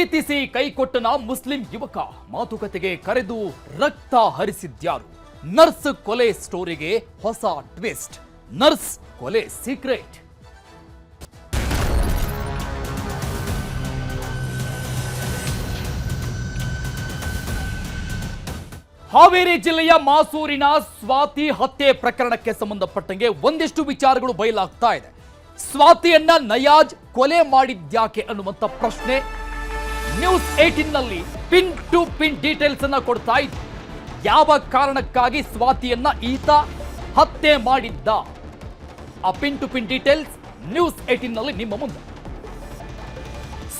ಪ್ರೀತಿಸಿ ಕೈಕೊಟ್ಟನ ಮುಸ್ಲಿಂ ಯುವಕ ಮಾತುಕತೆಗೆ ಕರೆದು ರಕ್ತ ಹರಿಸಿದ್ಯಾರು? ನರ್ಸ್ ಕೊಲೆ ಸ್ಟೋರಿಗೆ ಹೊಸ ಟ್ವಿಸ್ಟ್. ನರ್ಸ್ ಕೊಲೆ ಸೀಕ್ರೆಟ್. ಹಾವೇರಿ ಜಿಲ್ಲೆಯ ಮಾಸೂರಿನ ಸ್ವಾತಿ ಹತ್ಯೆ ಪ್ರಕರಣಕ್ಕೆ ಸಂಬಂಧಪಟ್ಟಂಗೆ ಒಂದಿಷ್ಟು ವಿಚಾರಗಳು ಬಯಲಾಗ್ತಾ ಇದೆ. ಸ್ವಾತಿಯನ್ನ ನಯಾಜ್ ಕೊಲೆ ಮಾಡಿದ್ಯಾಕೆ ಅನ್ನುವಂತ ಪ್ರಶ್ನೆ ನ್ಯೂಸ್ 18 ನಲ್ಲಿ ಪಿನ್ ಟು ಪಿನ್ ಡೀಟೇಲ್ಸ್ ಅನ್ನ ಕೊಡ್ತಾ ಇತ್ತು. ಯಾವ ಕಾರಣಕ್ಕಾಗಿ ಸ್ವಾತಿಯನ್ನ ಈತ ಹತ್ಯೆ ಮಾಡಿದ್ದ, ಆ pin to pin details news 18 ನಲ್ಲಿ ನಿಮ್ಮ ಮುಂದೆ.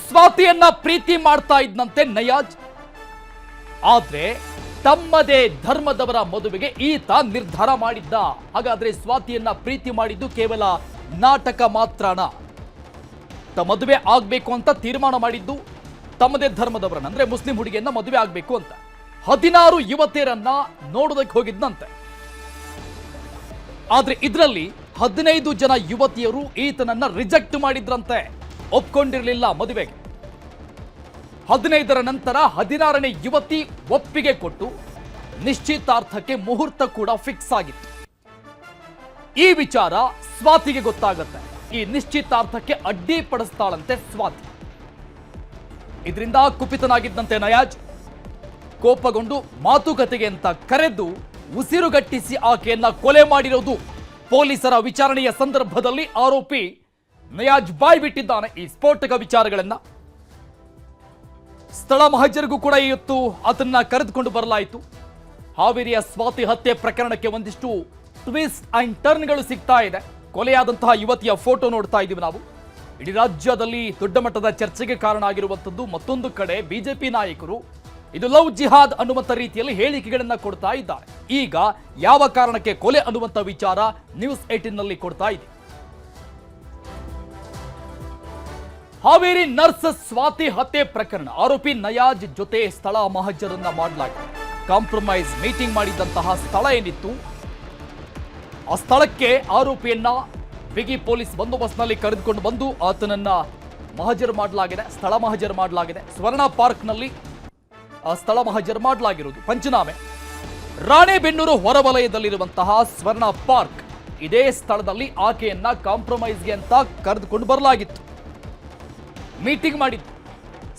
ಸ್ವಾತಿಯನ್ನ ಪ್ರೀತಿ ಮಾಡ್ತಾ ಇದ್ದಂತೆ ನಯಾಜ್, ಆದ್ರೆ ತಮ್ಮದೇ ಧರ್ಮದವರ ಮದುವೆಗೆ ಈತ ನಿರ್ಧಾರ ಮಾಡಿದ್ದ. ಹಾಗಾದ್ರೆ ಸ್ವಾತಿಯನ್ನ ಪ್ರೀತಿ ಮಾಡಿದ್ದು ಕೇವಲ ನಾಟಕ ಮಾತ್ರನಾ? ಮದುವೆ ಆಗ್ಬೇಕು ಅಂತ ತೀರ್ಮಾನ ಮಾಡಿದ್ದು ತಮ್ಮದೇ ಧರ್ಮದವರನ್ನ, ಅಂದ್ರೆ ಮುಸ್ಲಿಂ ಹುಡುಗಿಯನ್ನ ಮದುವೆ ಆಗ್ಬೇಕು ಅಂತ 16 ಯುವತಿಯರನ್ನ ನೋಡೋದಕ್ಕೆ ಹೋಗಿದ್ದಂತೆ. ಆದ್ರೆ ಇದರಲ್ಲಿ 15 ಜನ ಯುವತಿಯರು ಈತನನ್ನ ರಿಜೆಕ್ಟ್ ಮಾಡಿದ್ರಂತೆ, ಒಪ್ಕೊಂಡಿರಲಿಲ್ಲ ಮದುವೆಗೆ. 15ರ ನಂತರ 16ನೇ ಯುವತಿ ಒಪ್ಪಿಗೆ ಕೊಟ್ಟು ನಿಶ್ಚಿತಾರ್ಥಕ್ಕೆ ಮುಹೂರ್ತ ಕೂಡ ಫಿಕ್ಸ್ ಆಗಿತ್ತು. ಈ ವಿಚಾರ ಸ್ವಾತಿಗೆ ಗೊತ್ತಾಗತ್ತೆ. ಈ ನಿಶ್ಚಿತಾರ್ಥಕ್ಕೆ ಅಡ್ಡಿಪಡಿಸ್ತಾಳಂತೆ ಸ್ವಾತಿ. ಇದರಿಂದ ಕುಪಿತನಾಗಿದ್ದಂತೆ ನಯಾಜ್ ಕೋಪಗೊಂಡು ಮಾತುಕತೆಗೆ ಅಂತ ಕರೆದು ಉಸಿರುಗಟ್ಟಿಸಿ ಆಕೆಯನ್ನ ಕೊಲೆ ಮಾಡಿರೋದು. ಪೊಲೀಸರ ವಿಚಾರಣೆಯ ಸಂದರ್ಭದಲ್ಲಿ ಆರೋಪಿ ನಯಾಜ್ ಬಾಯ್ ಬಿಟ್ಟಿದ್ದಾನೆ ಈ ಸ್ಫೋಟಕ ವಿಚಾರಗಳನ್ನ. ಸ್ಥಳ ಮಹಜರಿಗೂ ಕೂಡ ಇವತ್ತು ಆತನ್ನ ಕರೆದುಕೊಂಡು ಬರಲಾಯಿತು. ಹಾವೇರಿಯ ಸ್ವಾತಿ ಹತ್ಯೆ ಪ್ರಕರಣಕ್ಕೆ ಒಂದಿಷ್ಟು ಟ್ವಿಸ್ಟ್ ಅಂಡ್ ಟರ್ನ್ಗಳು ಸಿಗ್ತಾ ಇದೆ. ಕೊಲೆಯಾದಂತಹ ಯುವತಿಯ ಫೋಟೋ ನೋಡ್ತಾ ಇದ್ದೀವಿ ನಾವು. ಇಡೀ ರಾಜ್ಯದಲ್ಲಿ ದೊಡ್ಡ ಮಟ್ಟದ ಚರ್ಚೆಗೆ ಕಾರಣ ಆಗಿರುವಂಥದ್ದು. ಮತ್ತೊಂದು ಕಡೆ ಬಿಜೆಪಿ ನಾಯಕರು ಇದು ಲವ್ ಜಿಹಾದ್ ಅನ್ನುವಂಥ ರೀತಿಯಲ್ಲಿ ಹೇಳಿಕೆಗಳನ್ನ ಕೊಡ್ತಾ ಇದ್ದಾರೆ. ಈಗ ಯಾವ ಕಾರಣಕ್ಕೆ ಕೊಲೆ ಅನ್ನುವಂಥ ವಿಚಾರ ನ್ಯೂಸ್ 18 ನಲ್ಲಿ ಕೊಡ್ತಾ ಇದೆ. ಹಾವೇರಿ ನರ್ಸ್ ಸ್ವಾತಿ ಹತ್ಯೆ ಪ್ರಕರಣ ಆರೋಪಿ ನಯಾಜ್ ಜೊತೆ ಸ್ಥಳ ಮಹಜರನ್ನ ಮಾಡಲಾಗಿದೆ. ಕಾಂಪ್ರಮೈಸ್ ಮೀಟಿಂಗ್ ಮಾಡಿದಂತಹ ಸ್ಥಳ ಏನಿತ್ತು, ಆ ಸ್ಥಳಕ್ಕೆ ಆರೋಪಿಯನ್ನ ಬಿಗಿ ಪೊಲೀಸ್ ಬಂದೋಬಸ್ತ್ನಲ್ಲಿ ಕರೆದುಕೊಂಡು ಬಂದು ಆತನನ್ನ ಮಹಜರು ಮಾಡಲಾಗಿದೆ, ಸ್ಥಳ ಮಹಜರು ಮಾಡಲಾಗಿದೆ. ಸ್ವರ್ಣ ಪಾರ್ಕ್ನಲ್ಲಿ ಸ್ಥಳ ಮಹಜರು ಮಾಡಲಾಗಿರುವುದು. ಪಂಚನಾಮೆ ರಾಣೆಬೆನ್ನೂರು ಹೊರವಲಯದಲ್ಲಿರುವಂತಹ ಸ್ವರ್ಣ ಪಾರ್ಕ್, ಇದೇ ಸ್ಥಳದಲ್ಲಿ ಆಕೆಯನ್ನ ಕಾಂಪ್ರಮೈಸ್ಗೆ ಅಂತ ಕರೆದುಕೊಂಡು ಬರಲಾಗಿತ್ತು. ಮೀಟಿಂಗ್ ಮಾಡಿದ್ದು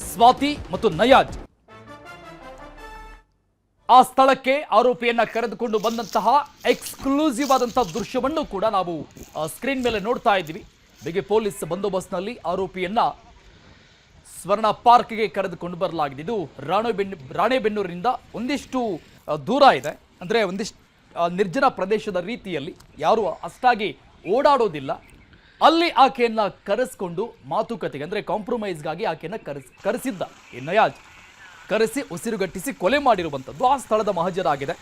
ಸ್ವಾತಿ ಮತ್ತು ನಯಾಜ್. ಆ ಸ್ಥಳಕ್ಕೆ ಆರೋಪಿಯನ್ನ ಕರೆದುಕೊಂಡು ಬಂದಂತಹ ಎಕ್ಸ್ಕ್ಲೂಸಿವ್ ಆದಂತಹ ದೃಶ್ಯವನ್ನು ಕೂಡ ನಾವು ಸ್ಕ್ರೀನ್ ಮೇಲೆ ನೋಡ್ತಾ ಇದ್ದೀವಿ. ಬಿಗಿ ಪೊಲೀಸ್ ಬಂದೋಬಸ್ತ್ನಲ್ಲಿ ಆರೋಪಿಯನ್ನ ಸ್ವರ್ಣ ಪಾರ್ಕ್ಗೆ ಕರೆದುಕೊಂಡು ಬರಲಾಗಿದೆ. ಇದು ರಾಣೆಬೆನ್ನೂರಿನಿಂದ ಒಂದಿಷ್ಟು ದೂರ ಇದೆ, ಅಂದ್ರೆ ಒಂದಿಷ್ಟು ನಿರ್ಜನ ಪ್ರದೇಶದ ರೀತಿಯಲ್ಲಿ, ಯಾರು ಅಷ್ಟಾಗಿ ಓಡಾಡೋದಿಲ್ಲ. ಅಲ್ಲಿ ಆಕೆಯನ್ನ ಕರೆಸ್ಕೊಂಡು ಮಾತುಕತೆಗೆ ಅಂದ್ರೆ ಕಾಂಪ್ರಮೈಸ್ಗಾಗಿ ಆಕೆಯನ್ನ ಕರೆಸಿದ್ದ ಈ ನಯಾಜ್. ಕರೆಸಿ ಉಸಿರುಗಟ್ಟಿಸಿ ಕೊಲೆ ಮಾಡಿರುವಂಥದ್ದು ಆ ಸ್ಥಳದ ಮಹಜರಾಗಿದೆ.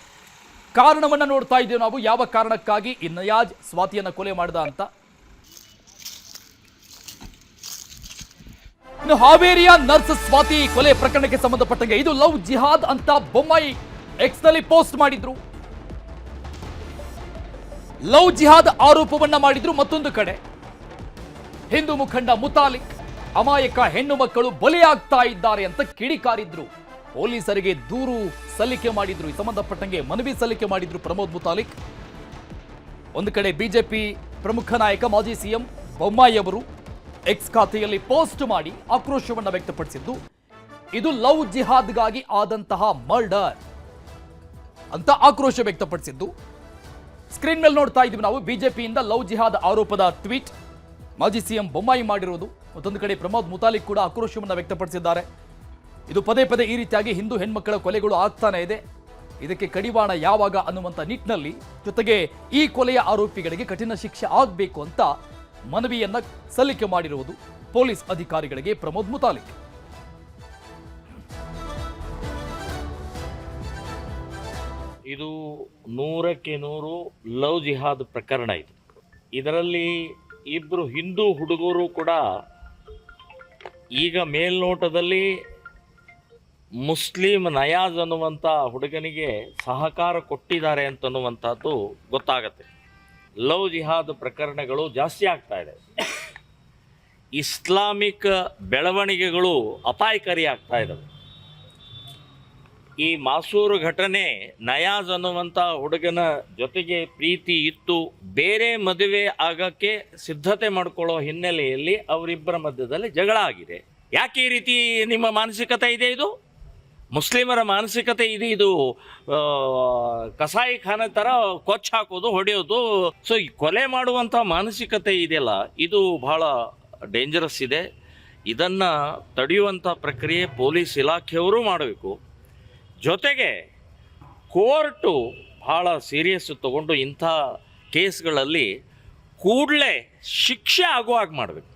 ಕಾರಣವನ್ನ ನೋಡ್ತಾ ಇದ್ದೇವೆ ನಾವು, ಯಾವ ಕಾರಣಕ್ಕಾಗಿ ಈ ನಯಾಜ್ ಸ್ವಾತಿಯನ್ನ ಕೊಲೆ ಮಾಡಿದ ಅಂತ. ಇನ್ನು ಹಾವೇರಿಯ ನರ್ಸ್ ಸ್ವಾತಿ ಕೊಲೆ ಪ್ರಕರಣಕ್ಕೆ ಸಂಬಂಧಪಟ್ಟಂಗೆ ಇದು ಲವ್ ಜಿಹಾದ್ ಅಂತ ಬೊಮ್ಮಾಯಿ ಎಕ್ಸ್ ನಲ್ಲಿ ಪೋಸ್ಟ್ ಮಾಡಿದ್ರು. ಲವ್ ಜಿಹಾದ್ ಆರೋಪವನ್ನ ಮಾಡಿದ್ರು. ಮತ್ತೊಂದು ಕಡೆ ಹಿಂದೂ ಮುಖಂಡ ಮುತಾಲಿಕ್ ಅಮಾಯಕ ಹೆಣ್ಣು ಮಕ್ಕಳು ಬಲಿಯಾಗ್ತಾ ಇದ್ದಾರೆ ಅಂತ ಕಿಡಿಕಾರಿದ್ರು. ಪೊಲೀಸರಿಗೆ ದೂರು ಸಲ್ಲಿಕೆ ಮಾಡಿದ್ರು. ಈ ಸಂಬಂಧಪಟ್ಟಂಗೆ ಮನವಿ ಸಲ್ಲಿಕೆ ಮಾಡಿದ್ರು ಪ್ರಮೋದ್ ಮುತಾಲಿಕ್. ಒಂದು ಕಡೆ ಬಿಜೆಪಿ ಪ್ರಮುಖ ನಾಯಕ ಮಾಜಿ ಸಿಎಂ ಬೊಮ್ಮಾಯಿ ಅವರು ಎಕ್ಸ್ ಖಾತೆಯಲ್ಲಿ ಪೋಸ್ಟ್ ಮಾಡಿ ಆಕ್ರೋಶವನ್ನ ವ್ಯಕ್ತಪಡಿಸಿದ್ದು, ಇದು ಲವ್ ಜಿಹಾದ್ಗಾಗಿ ಆದಂತಹ ಮರ್ಡರ್ ಅಂತ ಆಕ್ರೋಶ ವ್ಯಕ್ತಪಡಿಸಿದ್ದು. ಸ್ಕ್ರೀನ್ ಮೇಲೆ ನೋಡ್ತಾ ಇದ್ದೀವಿ ನಾವು ಬಿಜೆಪಿಯಿಂದ ಲವ್ ಜಿಹಾದ್ ಆರೋಪದ ಟ್ವೀಟ್ ಮಾಜಿ ಸಿಎಂ ಬೊಮ್ಮಾಯಿ ಮಾಡಿರುವುದು. ಮತ್ತೊಂದು ಕಡೆ ಪ್ರಮೋದ್ ಮುತಾಲಿಕ್ ಕೂಡ ಆಕ್ರೋಶವನ್ನು ವ್ಯಕ್ತಪಡಿಸಿದ್ದಾರೆ. ಇದು ಪದೇ ಪದೇ ಈ ರೀತಿಯಾಗಿ ಹಿಂದೂ ಹೆಣ್ಮಕ್ಕಳ ಕೊಲೆಗಳು ಆಗ್ತಾನೆ ಇದೆ, ಇದಕ್ಕೆ ಕಡಿವಾಣ ಯಾವಾಗ ಅನ್ನುವಂಥ ನಿಟ್ಟಿನಲ್ಲಿ, ಜೊತೆಗೆ ಈ ಕೊಲೆಯ ಆರೋಪಿಗಳಿಗೆ ಕಠಿಣ ಶಿಕ್ಷೆ ಆಗಬೇಕು ಅಂತ ಮನವಿಯನ್ನ ಸಲ್ಲಿಕೆ ಮಾಡಿರುವುದು ಪೊಲೀಸ್ ಅಧಿಕಾರಿಗಳಿಗೆ ಪ್ರಮೋದ್ ಮುತಾಲಿಕ್. ಇದು 100ಕ್ಕೆ 100 ಲವ್ ಜಿಹಾದ್ ಪ್ರಕರಣ. ಇದರಲ್ಲಿ ಇಬ್ಬರು ಹಿಂದೂ ಹುಡುಗರು ಕೂಡ ಈಗ ಮೇಲ್ನೋಟದಲ್ಲಿ ಮುಸ್ಲಿಂ ನಯಾಜ್ ಅನ್ನುವಂಥ ಹುಡುಗನಿಗೆ ಸಹಕಾರ ಕೊಟ್ಟಿದ್ದಾರೆ ಅಂತನ್ನುವಂಥದ್ದು ಗೊತ್ತಾಗತ್ತೆ. ಲವ್ ಜಿಹಾದ್ ಪ್ರಕರಣಗಳು ಜಾಸ್ತಿ ಆಗ್ತಾ ಇದೆ. ಇಸ್ಲಾಮಿಕ್ ಬೆಳವಣಿಗೆಗಳು ಅಪಾಯಕಾರಿ ಆಗ್ತಾ ಇದ್ದಾವೆ. ಈ ಮಾಸೂರು ಘಟನೆ, ನಯಾಜ್ ಅನ್ನುವಂಥ ಹುಡುಗನ ಜೊತೆಗೆ ಪ್ರೀತಿ ಇತ್ತು, ಬೇರೆ ಮದುವೆ ಆಗಕ್ಕೆ ಸಿದ್ಧತೆ ಮಾಡ್ಕೊಳ್ಳೋ ಹಿನ್ನೆಲೆಯಲ್ಲಿ ಅವರಿಬ್ಬರ ಮಧ್ಯದಲ್ಲಿ ಜಗಳ ಆಗಿದೆ. ಯಾಕೆ ಈ ರೀತಿ ನಿಮ್ಮ ಮಾನಸಿಕತೆ ಇದೆ? ಇದು ಮುಸ್ಲಿಮರ ಮಾನಸಿಕತೆ ಇದೆ. ಇದು ಕಸಾಯಿ ಖಾನೆ ಥರ ಕೊಚ್ಚ ಹಾಕೋದು, ಹೊಡೆಯೋದು. ಸೊ ಈ ಕೊಲೆ ಮಾಡುವಂಥ ಮಾನಸಿಕತೆ ಇದೆಯಲ್ಲ, ಇದು ಬಹಳ ಡೇಂಜರಸ್ ಇದೆ. ಇದನ್ನು ತಡೆಯುವಂಥ ಪ್ರಕ್ರಿಯೆ ಪೊಲೀಸ್ ಇಲಾಖೆಯವರು ಮಾಡಬೇಕು. ಜೊತೆಗೆ ಕೋರ್ಟು ಭಾಳ ಸೀರಿಯಸ್ ತಗೊಂಡು ಇಂಥ ಕೇಸ್ಗಳಲ್ಲಿ ಕೂಡಲೇ ಶಿಕ್ಷೆ ಆಗುವಾಗ ಮಾಡಬೇಕು.